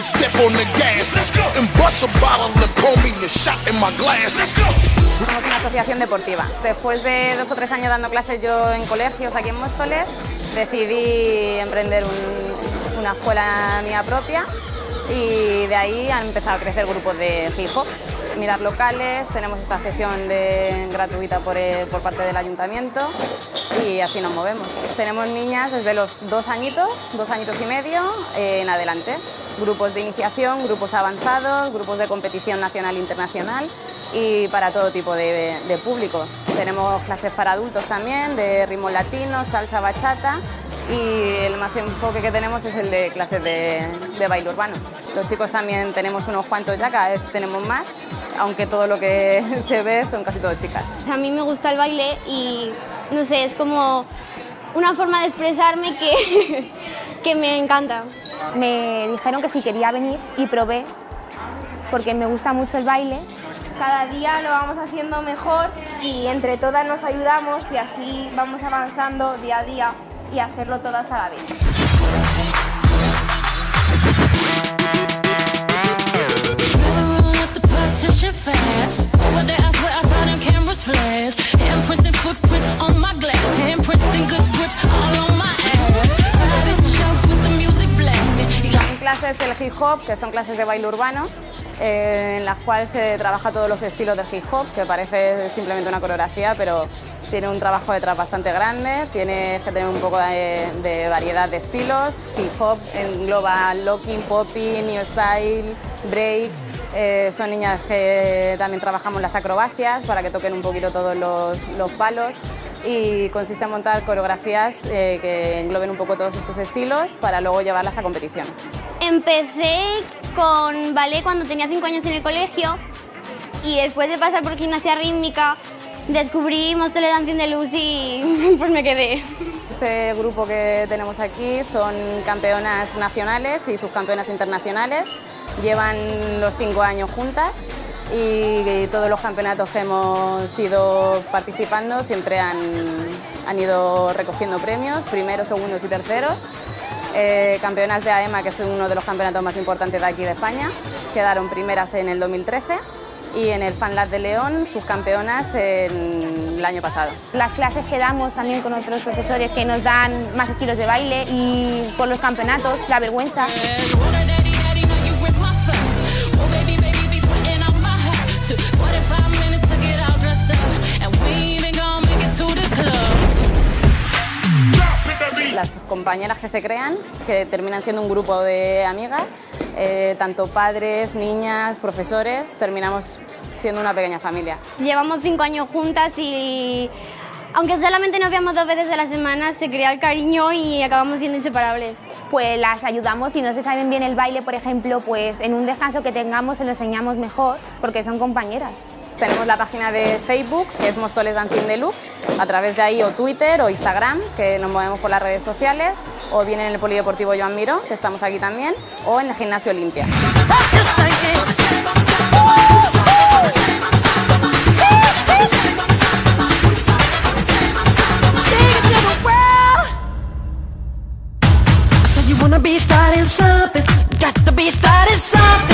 Somebody step on the gas and bust a bottle and pour me a shot in my glass. Somos una asociación deportiva. Después de 2 o 3 años dando clases yo en colegios aquí en Móstoles, decidí emprender una escuela mía propia y de ahí han empezado a crecer grupos de hip hop. Mirar locales, tenemos esta cesión gratuita por parte del ayuntamiento y así nos movemos. Tenemos niñas desde los 2 añitos y medio en adelante. Grupos de iniciación, grupos avanzados, grupos de competición nacional e internacional y para todo tipo de público. Tenemos clases para adultos también, de ritmos latinos, salsa, bachata. Y el más enfoque que tenemos es el de clases de baile urbano. Los chicos también tenemos unos cuantos ya, cada vez tenemos más, aunque todo lo que se ve son casi todo chicas. A mí me gusta el baile y, no sé, es como una forma de expresarme que me encanta. Me dijeron que si quería venir y probé, porque me gusta mucho el baile. Cada día lo vamos haciendo mejor y entre todas nos ayudamos y así vamos avanzando día a día y hacerlo todas a la vez. Son clases del hip hop, que son clases de baile urbano, en las cuales se trabaja todos los estilos del hip hop, que parece simplemente una coreografía, pero tiene un trabajo detrás bastante grande, tienes que tener un poco de variedad de estilos. Hip hop engloba locking, popping, new style, break. Son niñas que también trabajamos las acrobacias para que toquen un poquito todos los palos y consiste en montar coreografías que engloben un poco todos estos estilos para luego llevarlas a competición. Empecé con ballet cuando tenía 5 años en el colegio y después de pasar por gimnasia rítmica descubrí Móstoles Dancing Deluxe y pues me quedé. Este grupo que tenemos aquí son campeonas nacionales y subcampeonas internacionales. Llevan los 5 años juntas y todos los campeonatos que hemos ido participando siempre han ido recogiendo premios, primeros, segundos y terceros. Campeonas de AEMA, que es uno de los campeonatos más importantes de aquí de España, quedaron primeras en el 2013. Y en el FanLab de León, subcampeonas el año pasado. Las clases que damos también con otros profesores que nos dan más estilos de baile y por los campeonatos, la vergüenza. Las compañeras que se crean, que terminan siendo un grupo de amigas, tanto padres, niñas, profesores, terminamos siendo una pequeña familia. Llevamos 5 años juntas y aunque solamente nos veamos 2 veces a la semana, se crea el cariño y acabamos siendo inseparables. Pues las ayudamos, si no se saben bien el baile, por ejemplo, pues en un descanso que tengamos se lo enseñamos mejor porque son compañeras. Tenemos la página de Facebook, que es Móstoles Dancing Deluxe, a través de ahí o Twitter o Instagram, que nos movemos por las redes sociales, o bien en el Polideportivo Joan Miró, que estamos aquí también, o en el Gimnasio Olimpia. Be starting something, got to be starting something.